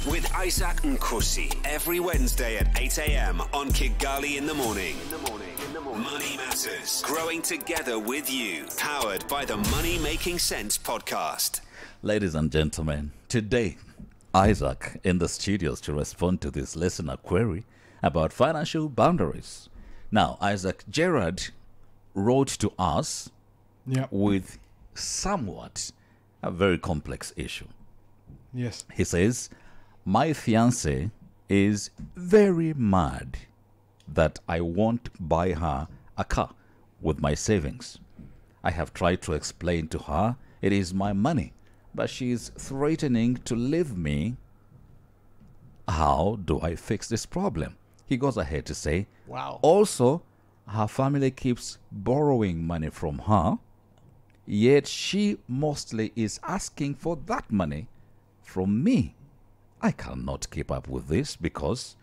with Isaac Nkosi every Wednesday at 8 a.m. on Kigali in the Morning. Money Matters, growing together with you. Powered by the Money Making Sense podcast. Ladies and gentlemen, today, Isaac in the studios to respond to this listener query about financial boundaries. Now, Isaac, Gerard wrote to us with somewhat a very complex issue. Yes. He says, my fiancé is very mad that I won't buy her a car with my savings. I have tried to explain to her it is my money, but she is threatening to leave me. How do I fix this problem? He goes ahead to say, Wow. also, her family keeps borrowing money from her, yet she mostly is asking for that money from me. I cannot keep up with this because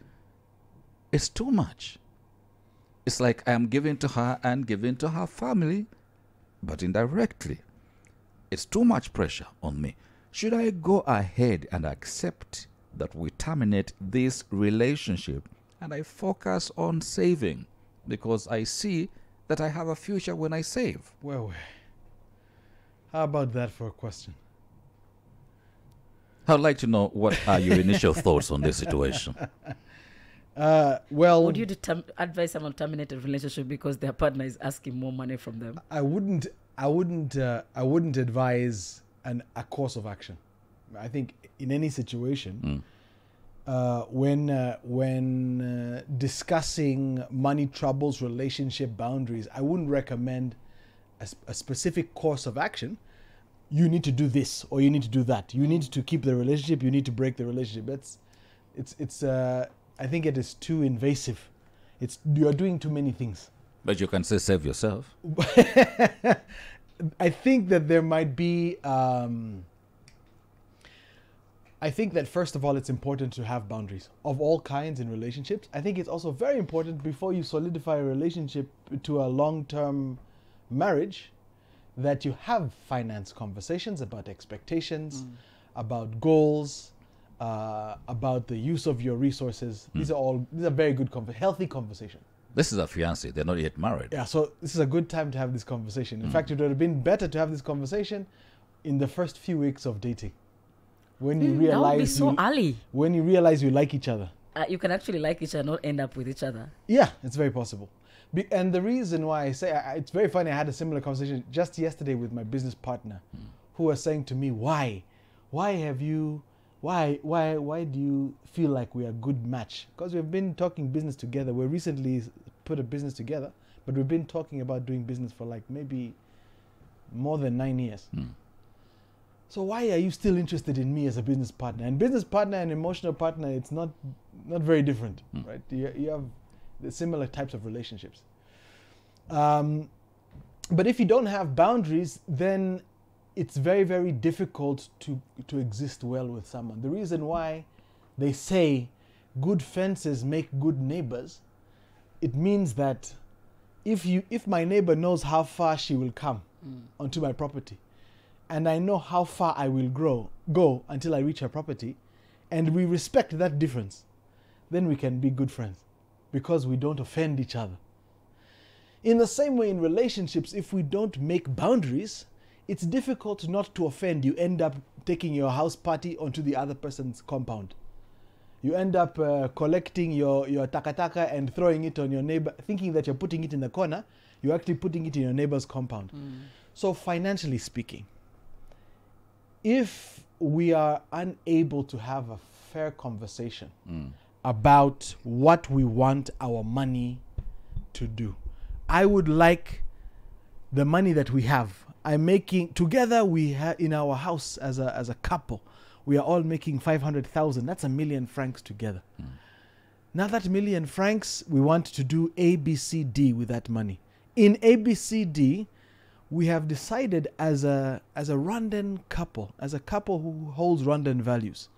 it's too much. It's like I am giving to her and giving to her family, but indirectly. It's too much pressure on me. Should I go ahead and accept that we terminate this relationship and I focus on saving because I see that I have a future when I save? Well, how about that for a question? I'd like to know what are your initial thoughts on this situation. Well, Would you advise someone to terminate a relationship because their partner is asking more money from them? I wouldn't advise a course of action. I think in any situation, when discussing money troubles, relationship boundaries, I wouldn't recommend a specific course of action. You need to do this or you need to do that. You need to keep the relationship. You need to break the relationship. I think it is too invasive. You're doing too many things. But you can say save yourself. I think that there might be. I think that first of all, it's important to have boundaries of all kinds in relationships. I think it's also very important before you solidify a relationship to a long-term marriage that you have finance conversations about expectations, about goals, about the use of your resources. These are very good, healthy conversations. This is a fiancé. They're not yet married. Yeah, so this is a good time to have this conversation. In fact, it would have been better to have this conversation in the first few weeks of dating. When you That would be realize so early. when you realize you like each other. You can actually like each other, not end up with each other. Yeah, it's very possible. And the reason why I say, it's very funny, I had a similar conversation just yesterday with my business partner who was saying to me, why do you feel like we are a good match? Because we've been talking business together. We recently put a business together, but we've been talking about doing business for like maybe more than 9 years. So why are you still interested in me as a business partner? And business partner and emotional partner, it's not very different, right? You have the similar types of relationships. But if you don't have boundaries, then it's very, very difficult to exist well with someone. The reason why they say good fences make good neighbors, it means that if my neighbor knows how far she will come onto my property, and I know how far I will go until I reach her property, and we respect that difference, then we can be good friends because we don't offend each other. In the same way in relationships, if we don't make boundaries, it's difficult not to offend. You end up taking your house party onto the other person's compound. You end up collecting your takataka and throwing it on your neighbor, thinking that you're putting it in the corner. You're actually putting it in your neighbor's compound. So financially speaking, if we are unable to have a fair conversation about what we want our money to do, I would like the money that we have. I'm making together. We have in our house as a couple, we are all making 500,000. That's $1 million francs together. Now that $1 million francs, we want to do ABCD with that money. In ABCD, we have decided as a Rwandan couple, as a couple who holds Rwandan values,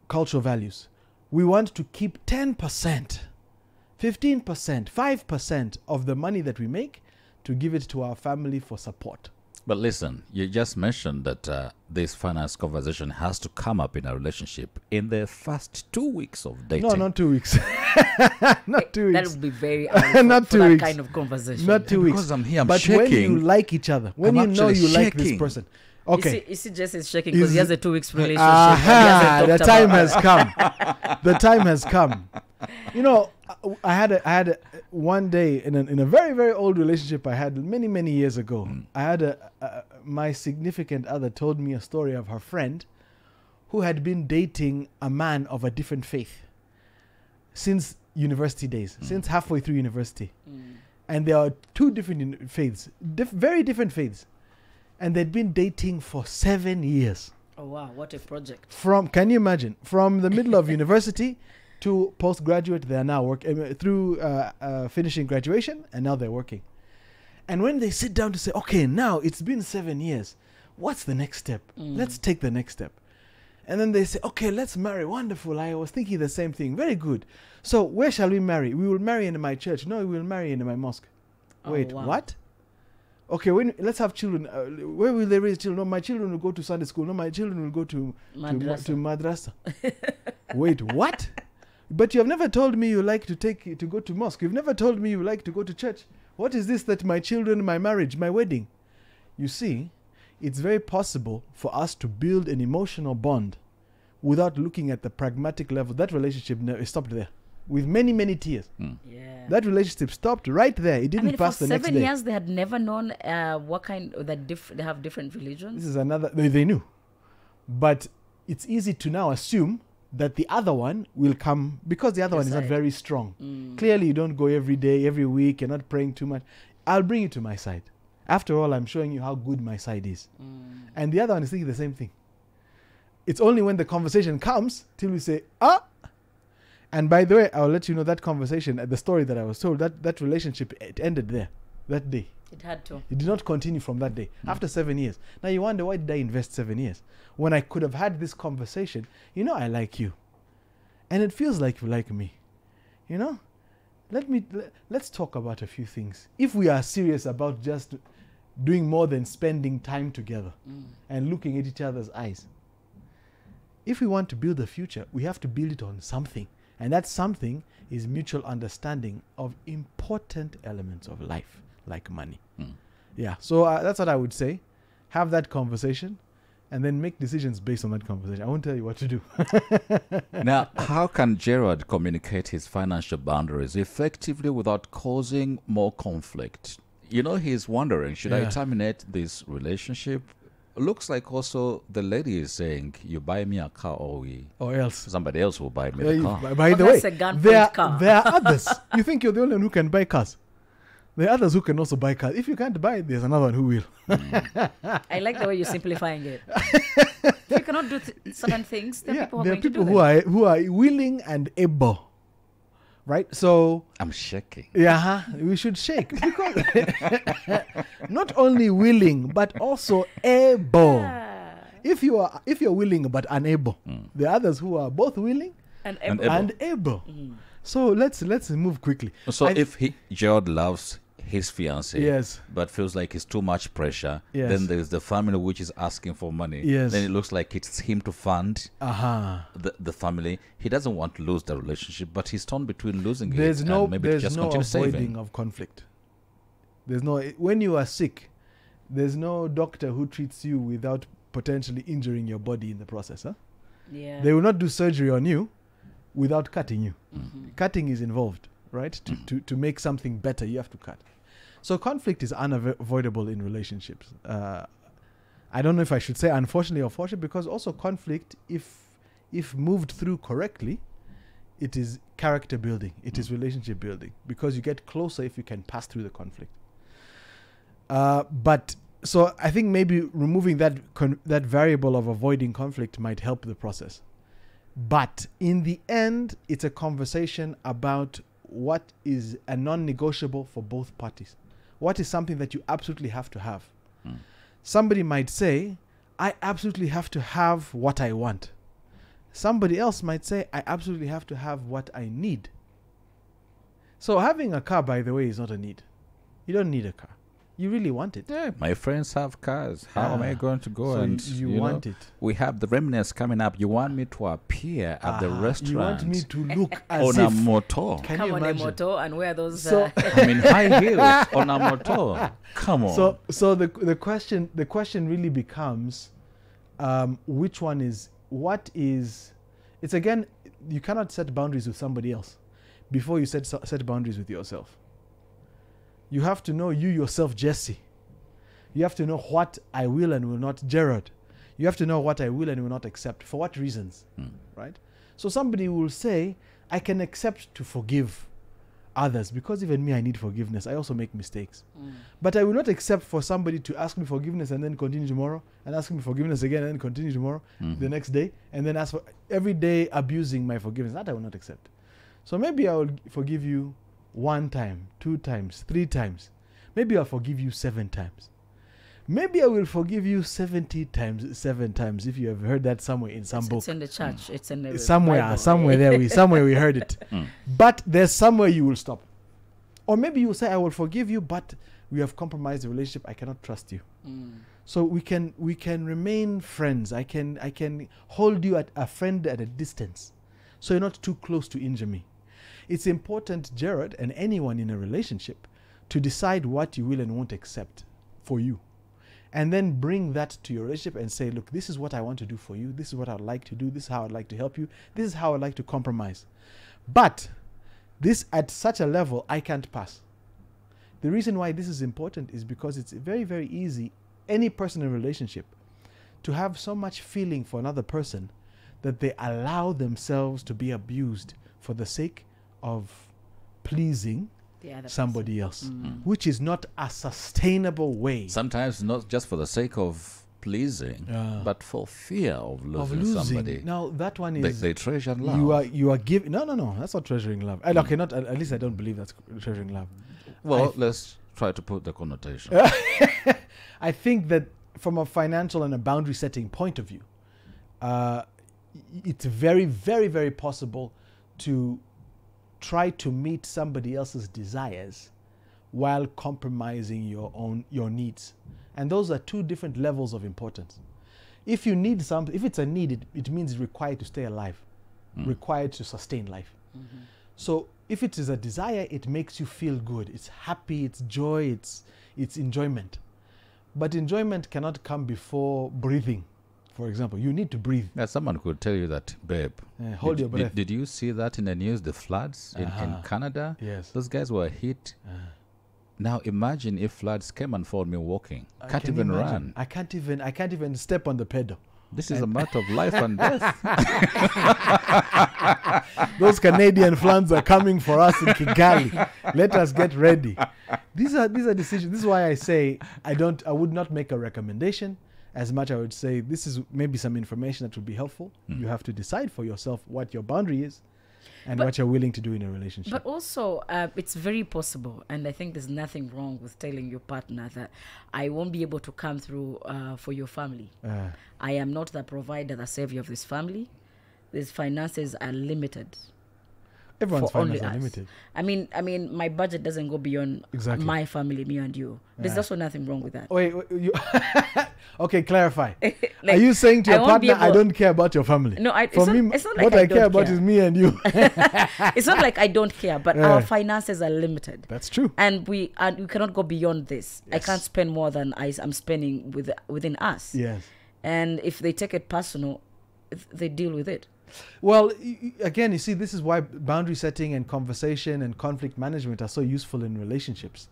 cultural values, we want to keep 10%, 15%, 5% of the money that we make to give it to our family for support. But listen, you just mentioned that this finance conversation has to come up in a relationship in the first 2 weeks of dating. No, not 2 weeks. Not 2 weeks. That would be very early for, Not for 2 that weeks. kind of conversation. Not 2 weeks. Because I'm here, I'm but shaking. when you like each other, when I'm you know actually you like this shaking. person. Okay. You see Jess is shaking because Is- he has a 2 weeks relationship. Aha, and he the hasn't time talked has come. The time has come. You know, I had one day in a very, very old relationship I had many years ago. I had my significant other told me a story of her friend who had been dating a man of a different faith since university days, since halfway through university. And there are two different faiths, very different faiths. And they'd been dating for 7 years. Oh wow, what a project. Can you imagine? From the middle of university to postgraduate, they are now working through finishing graduation, and now they're working. And when they sit down to say, okay, now it's been 7 years, what's the next step? Let's take the next step. And then they say, okay, let's marry. Wonderful. I was thinking the same thing. Very good. So where shall we marry? We will marry in my church. No, we will marry in my mosque. Oh, Wait, wow. what? Okay, let's have children. Where will they raise children? No, my children will go to Sunday school. No, my children will go to madrasa. Wait, what? But you have never told me you like to go to mosque. You've never told me you like to go to church. What is this that my children, my marriage, my wedding? You see, it's very possible for us to build an emotional bond without looking at the pragmatic level. That relationship stopped there with many tears. Yeah. That relationship stopped right there. It didn't pass for the next 7 day. years they had never known what kind that they have different religions. This is another. They knew, but it's easy to now assume that the other one will come because the other one is not side. very strong. Clearly, you don't go every day, every week. You're not praying too much. I'll bring you to my side. After all, I'm showing you how good my side is, and the other one is thinking the same thing. It's only when the conversation comes till we say, ah. And by the way, I'll let you know that conversation, the story that I was told, that relationship, it ended there, that day. It had to. It did not continue from that day, after 7 years. Now you wonder, why did I invest 7 years? When I could have had this conversation, you know, I like you. And it feels like you like me. You know? Let's talk about a few things. If we are serious about just doing more than spending time together and looking at each other's eyes. If we want to build a future, we have to build it on something. And that something is mutual understanding of important elements of life, like money. Yeah, so that's what I would say. Have that conversation and then make decisions based on that conversation. I won't tell you what to do. Now, how can Gerard communicate his financial boundaries effectively without causing more conflict? You know, he's wondering, should I Yeah. terminate this relationship? Looks like also the lady is saying, you buy me a car or Or else. somebody else will buy me the car. By Oh, the way, that's a gunpoint there car. are others. You think you're the only one who can buy cars? There are others who can also buy cars. If you can't buy it, there's another one who will. I like the way you're simplifying it. If you cannot do certain things, there are people who are there are going to people do who are willing and able, right? So I'm shaking. we should shake because not only willing but also able. If you're willing but unable, there are others who are both willing And And able. and able. So let's move quickly. So I- if Gerard loves his fiancée, Yes. but feels like it's too much pressure, Yes. then there's the family which is asking for money. Yes. Then it looks like it's him to fund Aha. the family. He doesn't want to lose the relationship, but he's torn between losing There's it no and maybe there's just no continue avoiding saving. of conflict. There's no when you are sick, there's no doctor who treats you without potentially injuring your body in the process. Yeah. They will not do surgery on you without cutting you. Cutting is involved, right? To make something better, you have to cut. So conflict is unavoidable in relationships. I don't know if I should say unfortunately or fortunately, because also conflict, if moved through correctly, it is character building. It is relationship building, because you get closer if you can pass through the conflict. But so I think maybe removing that variable of avoiding conflict might help the process. But in the end, it's a conversation about what is a non-negotiable for both parties. What is something that you absolutely have to have? Somebody might say, I absolutely have to have what I want. Somebody else might say, I absolutely have to have what I need. So having a car, by the way, is not a need. You don't need a car. You really want it. Yeah, my friends have cars. How am I going to go? So And you want it. We have the remnants coming up. You want me to appear at the restaurant? You want me to look as on a if motor? Can Come you on imagine? a motor and wear those. So I mean, high heels on a motor. Come on. So the question really becomes, which one is what is? It's again, you cannot set boundaries with somebody else before you set boundaries with yourself. You have to know you yourself, Jesse. You have to know what I will and will not, Gerard. You have to know what I will and will not accept. For what reasons, right? So somebody will say, I can accept to forgive others because even me, I need forgiveness. I also make mistakes. But I will not accept for somebody to ask me forgiveness and then continue tomorrow, and ask me forgiveness again and then continue tomorrow, the next day, and then ask for every day abusing my forgiveness. That I will not accept. So maybe I will forgive you 1 time, 2 times, 3 times. Maybe I'll forgive you 7 times. Maybe I will forgive you 70 times, 7 times, if you have heard that somewhere in some book. It's in the church. It's in the somewhere Bible. somewhere we heard it. But there's somewhere you will stop. Or maybe you will say, I will forgive you, but we have compromised the relationship. I cannot trust you. So we can remain friends. I can hold you at a friend at a distance, so you're not too close to injure me. It's important, Gerard, and anyone in a relationship, to decide what you will and won't accept for you. And then bring that to your relationship and say, look, this is what I want to do for you. This is what I'd like to do. This is how I'd like to help you. This is how I'd like to compromise. But this at such a level, I can't pass. The reason why this is important is because it's very, very easy, any person in a relationship, to have so much feeling for another person that they allow themselves to be abused for the sake of pleasing somebody else, which is not a sustainable way. Sometimes not just for the sake of pleasing, but for fear of losing somebody. Now that one is they treasure love. You are giving. No. That's not treasuring love. Okay, not at least I don't believe that's treasuring love. Well, let's try to put the connotation. I think that from a financial and a boundary setting point of view, it's very, very, very possible to try to meet somebody else's desires while compromising your needs. And those are 2 different levels of importance. If you need something, if it's a need, it means it's required to stay alive, required to sustain life. So if it is a desire, it makes you feel good. It's happy, it's joy, it's enjoyment. But enjoyment cannot come before breathing. For example, you need to breathe. Yeah, someone could tell you that, babe. Hold your breath. Did you see that in the news, the floods in Canada? Yes. Those guys were hit. Now imagine if floods came and found me walking. Can't even run. I can't even step on the pedal. This is a matter of life and death. Those Canadian floods are coming for us in Kigali. Let us get ready. These are decisions. This is why I say I would not make a recommendation. As much I would say this is maybe some information that would be helpful. You have to decide for yourself what your boundary is and what you're willing to do in a relationship. But also, it's very possible, and I think there's nothing wrong with telling your partner that I won't be able to come through for your family. I am not the provider, the savior of this family. These finances are limited. Everyone's for only finances are us. limited. I mean, my budget doesn't go beyond my family, me and you. There's also nothing wrong with that. Wait okay, clarify. Are you saying to your partner, I don't care about your family? No, it's not like what I care about is me and you. It's not like I don't care, but our finances are limited. That's true. And we cannot go beyond this. Yes. I can't spend more than I'm spending within us. Yes. And if they take it personal, they deal with it. Well, again, you see, this is why boundary setting and conversation and conflict management are so useful in relationships,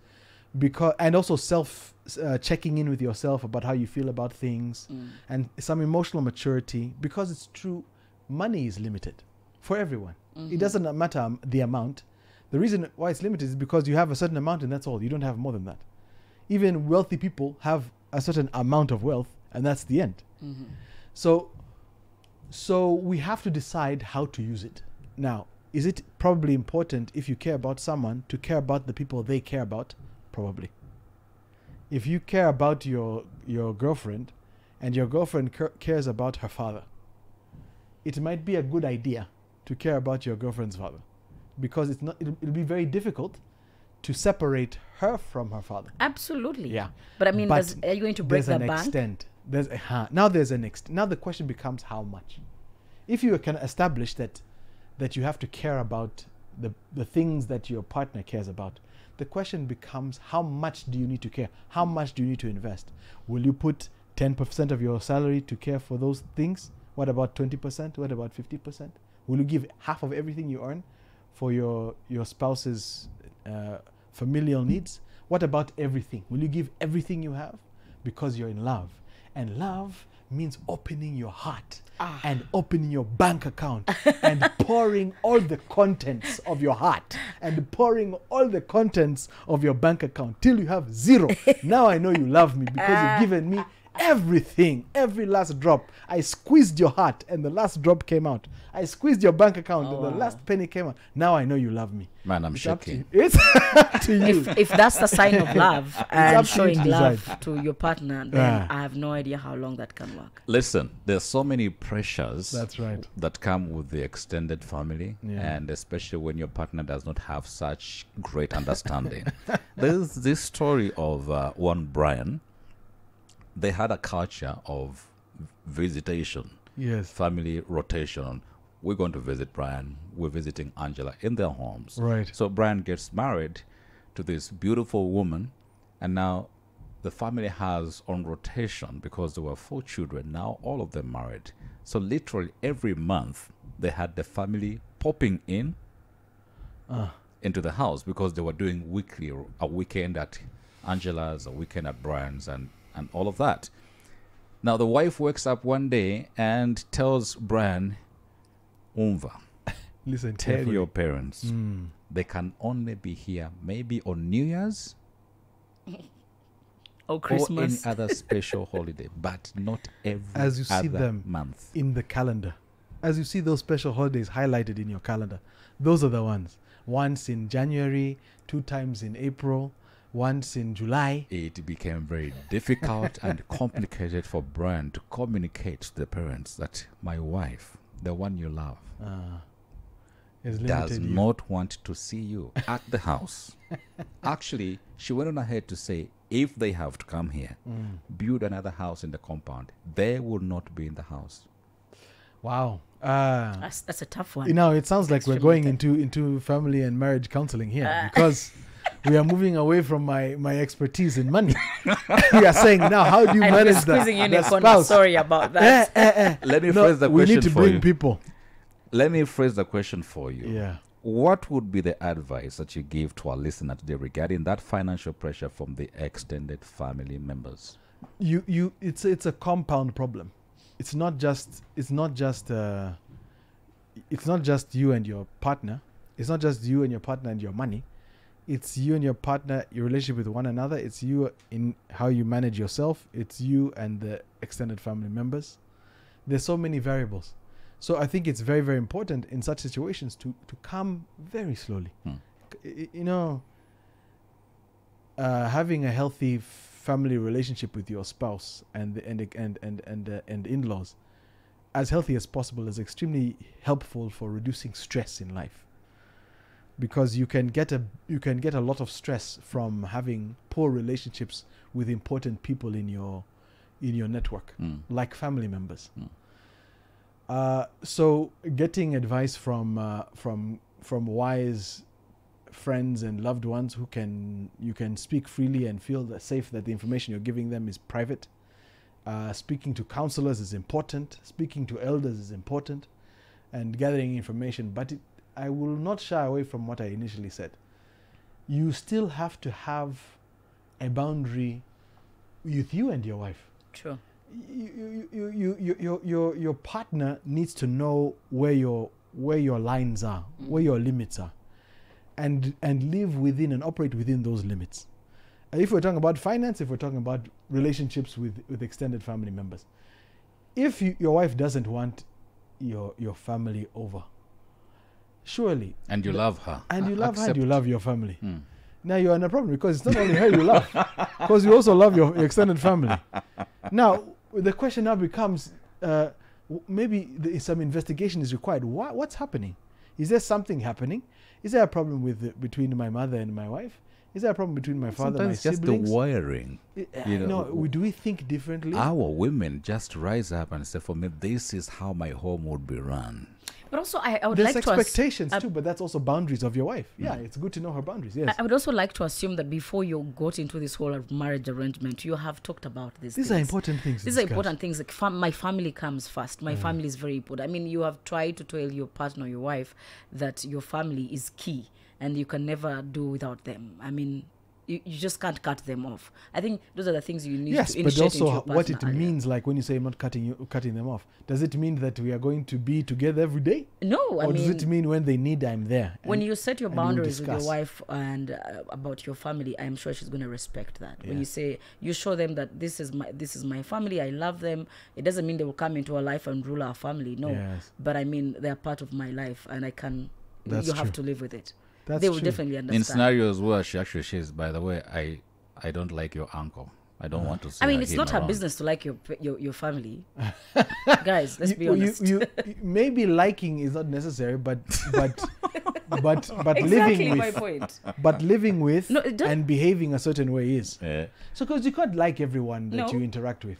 and also checking in with yourself about how you feel about things and some emotional maturity, because it's true, money is limited for everyone. It doesn't matter the amount. The reason why it's limited is because you have a certain amount and that's all. You don't have more than that. Even wealthy people have a certain amount of wealth and that's the end. So we have to decide how to use it. Now, is it probably important, if you care about someone, to care about the people they care about? Probably. If you care about your girlfriend and your girlfriend cares about her father, it might be a good idea to care about your girlfriend's father, because it'll be very difficult to separate her from her father. Absolutely. Yeah. But I mean, But are you going to break there's the an bank? extent. Now the question becomes how much. If you can establish that you have to care about the things that your partner cares about, the question becomes how much do you need to care? How much do you need to invest? Will you put 10% of your salary to care for those things? What about 20%? What about 50%? Will you give half of everything you earn for your spouse's familial needs? What about everything? Will you give everything you have because you're in love? And love means opening your heart and opening your bank account and pouring all the contents of your heart and pouring all the contents of your bank account till you have zero. Now I know you love me because you've given me everything, every last drop. I squeezed your heart and the last drop came out. I squeezed your bank account and the last penny came out. Now I know you love me. Man, I'm It's up to shaking. you. It's up to you. If that's the sign of love up and to you showing to love decide. to your partner, then Yeah. I have no idea how long that can work. Listen, there's so many pressures That's right. that come with the extended family, Yeah. and especially when your partner does not have such great understanding. There's this story of one Brian. They had a culture of visitation, Yes. family rotation. We're going to visit Brian. We're visiting Angela in their homes. Right. So Brian gets married to this beautiful woman, and now the family has on rotation because there were 4 children. Now all of them married. So literally every month they had the family popping in into the house because they were doing a weekend at Angela's, a weekend at Brian's, and all of that. Now the wife wakes up one day and tells Brian, Umva, Listen, tell carefully. your parents they can only be here maybe on New Year's Oh, or Christmas. any other special holiday, but not every As you see other them month. in the calendar. As you see those special holidays highlighted in your calendar, those are the ones. Once in January, 2 times in April, once in July. It became very difficult and complicated for Brian to communicate to the parents that my wife, the one you love, Is does limited you. not want to see you at the house. Actually, she went on ahead to say, if they have to come here, build another house in the compound, they will not be in the house. Wow. That's a tough one. It sounds like we're Extremely going into family and marriage counseling here because we are moving away from my expertise in money. We are saying now, how do you and we're manage that? squeezing you in The a corner. spouse. Sorry about that. Let me No, phrase the we question need to for bring you. people. Let me phrase the question for you. Yeah. What would be the advice that you give to our listener today regarding that financial pressure from the extended family members? It's a compound problem. It's not just you and your partner. It's not just you and your partner and your money. It's you and your partner, your relationship with one another. It's you in how you manage yourself. It's you and the extended family members. There's so many variables. So I think it's very, very important in such situations to come very slowly. Having a healthy family relationship with your spouse and in-laws, as healthy as possible, is extremely helpful for reducing stress in life. Because you can get a lot of stress from having poor relationships with important people in your network, like family members. So getting advice from wise friends and loved ones you can speak freely and feel safe that the information you're giving them is private. Speaking to counselors is important. Speaking to elders is important, and gathering information. But I will not shy away from what I initially said. You still have to have a boundary with you and your wife. True. Your partner needs to know where your lines are, where your limits are, and live within and operate within those limits. And if we're talking about finance, if we're talking about relationships with extended family members, if your wife doesn't want your family over, surely, And you love her. and you love her and Accept. you love your family. Now you're in a problem because it's not only her you love, because you also love your extended family. Now the question now becomes, maybe some investigation is required. What's happening? Is there something happening? Is there a problem between my mother and my wife? Is there a problem between my father and my Sometimes just siblings? the wiring. You know, Do we think differently? Our women just rise up and say, for me, this is how my home would be run. But also, I would There's like to expectations too, but that's also boundaries of your wife. Yeah, it's good to know her boundaries. Yes. I would also like to assume that before you got into this whole marriage arrangement, you have talked about these These things. are important things. to These are discuss. important things. Like my family comes first. My family is very important. I mean, you have tried to tell your partner, your wife, that your family is key and you can never do without them. I mean, you just can't cut them off. I think those are the things you need Yes, to but initiate into also your partner what it earlier. means, like when you say I'm not cutting them off. Does it mean that we are going to be together every day? No, I Or mean, does it mean when they need, I'm there? when And- you set your and we'll boundaries with your discuss. wife and about your family, I'm sure she's going to respect that. When Yeah. you say, you show them that this is my family, I love them, it doesn't mean they will come into our life and rule our family. No, Yes. but I mean they're part of my life, and That's you have true. to live with it. That's They will true. definitely In understand. scenarios where she actually says, by the way, I don't like your uncle. I don't want to see I mean, her it's him not her around." business to like your family, guys. Let's be honest. Maybe liking is not necessary, but Exactly living my with, point. but living with No, it doesn't- and behaving a certain way is. Yeah. So, because you can't like everyone that No. you interact with.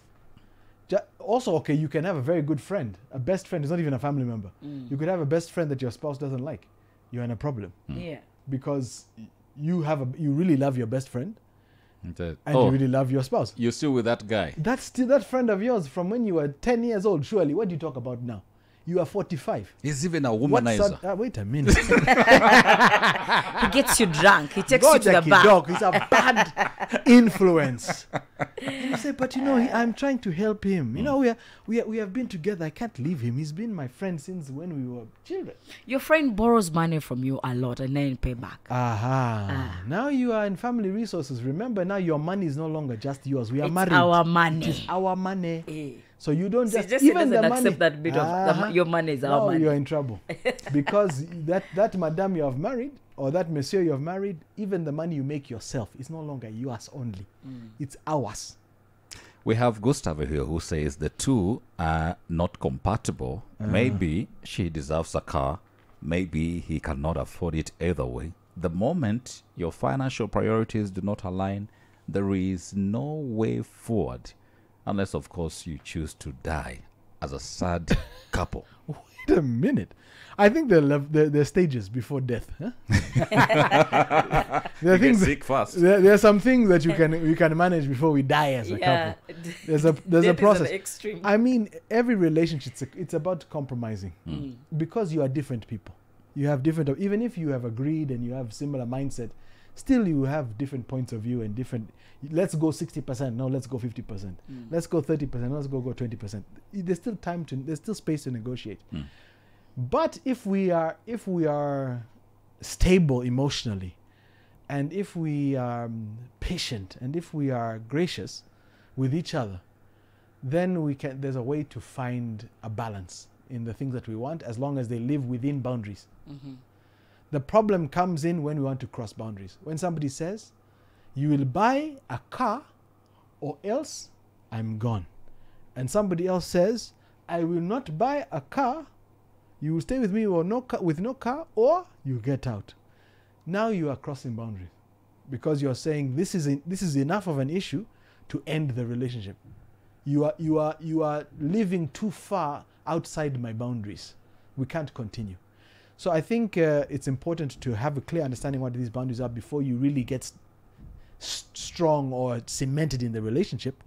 Also, okay, you can have a very good friend. A best friend is not even a family member. You could have a best friend that your spouse doesn't like. You're in a problem Yeah. because you really love your best friend And said, and oh, you really love your spouse. you're still with that guy. That's still that friend of yours from when you were 10 years old. Surely, what do you talk about now? You are 45. He's even a What's womanizer. that? Wait a minute. He gets you drunk. He takes you to the Gojaki bar. dog is a bad influence. And you say, but I'm trying to help him. We have been together. I can't leave him. He's been my friend since when we were children. Your friend borrows money from you a lot and then pay back. Aha. Now you are in family resources. Remember, now your money is no longer just yours. We are It's married. our money. It's our money. Eh. So you don't See, just Jesse even the doesn't money. accept that bit of your money is our Now money. you are in trouble because that madam you have married or that monsieur you have married, even the money you make yourself is no longer yours only. It's ours. We have Gustav here who says the two are not compatible. Maybe she deserves a car. Maybe he cannot afford it either way. The moment your financial priorities do not align, there is no way forward. Unless, of course, you choose to die as a sad couple. Wait a minute. I think there are stages before death. Huh? There are things. sick fast. There are some things that you can manage before we die as a Yeah. couple. There's a Death is an process. extreme. I mean, every relationship it's about compromising because you are different people. You have different. Even if you have agreed and you have similar mindset, still you have different points of view and different. Let's go 60%. No, let's go 50%. Let's go 30%. Let's go 20%. There's still time to. There's still space to negotiate. But if we are stable emotionally, and if we are patient, and if we are gracious with each other, then there's a way to find a balance in the things that we want, as long as they live within boundaries. The problem comes in when we want to cross boundaries. When somebody says, you will buy a car or else I'm gone. And somebody else says, I will not buy a car, you will stay with me or with no car, or you get out. Now you are crossing boundaries because you're saying this is enough of an issue to end the relationship. You are living too far outside my boundaries. We can't continue. So I think it's important to have a clear understanding what these boundaries are before you really get strong or cemented in the relationship.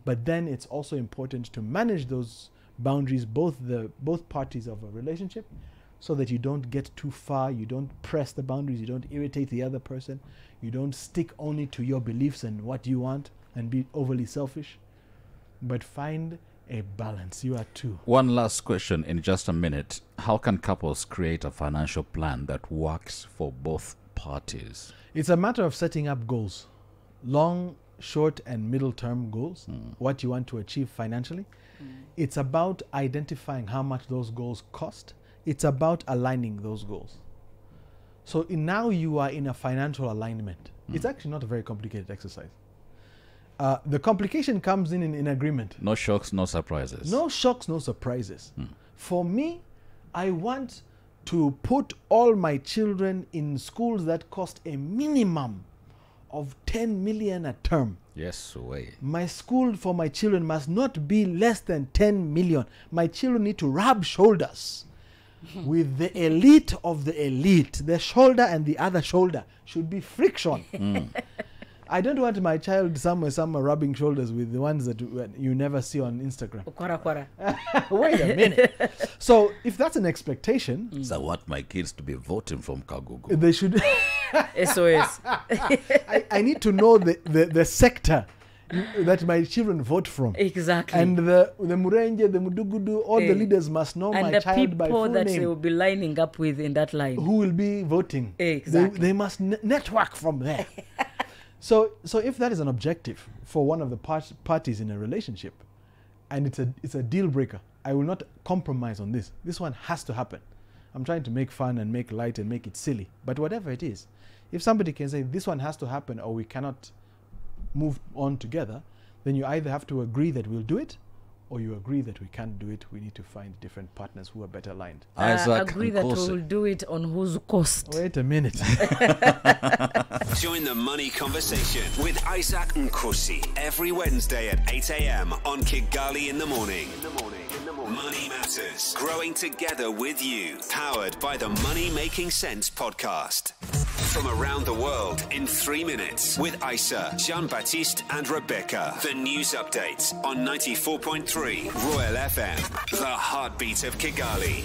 But then it's also important to manage those boundaries, both parties of a relationship, so that you don't get too far, you don't press the boundaries, you don't irritate the other person, you don't stick only to your beliefs and what you want and be overly selfish, but find a balance. You are two. One last question in just a minute. How can couples create a financial plan that works for both parties? It's a matter of setting up goals, long, short, and middle term goals, what you want to achieve financially. It's about identifying how much those goals cost. It's about aligning those goals. So now you are in a financial alignment. It's actually not a very complicated exercise. The complication comes in agreement. No shocks, no surprises. No shocks, no surprises. For me, I want to put all my children in schools that cost a minimum of 10 million a term. Yes, way. My school for my children must not be less than 10 million. My children need to rub shoulders with the elite of the elite. The shoulder and the other shoulder should be friction. I don't want my child somewhere rubbing shoulders with the ones that you never see on Instagram. Wait a minute. So if that's an expectation, So I want my kids to be voting from Kagugu. they should. SOS. I need to know the sector that my children vote from. Exactly. And the Murenje, the Mudugudu, all the leaders must know and my the child by people full that they name. will be lining up with in that line. Who will be voting? Exactly. They must network from there. So if that is an objective for one of the parties in a relationship, and it's a deal breaker, I will not compromise on this. This one has to happen. I'm trying to make fun and make light and make it silly. But whatever it is, if somebody can say this one has to happen or we cannot move on together, then you either have to agree that we'll do it, or you agree that we can't do it. We need to find different partners who are better aligned. Isaac Agree and that Kosi. we'll do it on whose cost. Wait a minute. Join the money conversation with Isaac Nkosi every Wednesday at 8 a.m. on Kigali in the Morning. Money Matters. Growing together with you. Powered by the Money Making Sense podcast. From around the world in 3 minutes with Isa, Jean-Baptiste and Rebecca. The news updates on 94.3 Royal FM. The heartbeat of Kigali.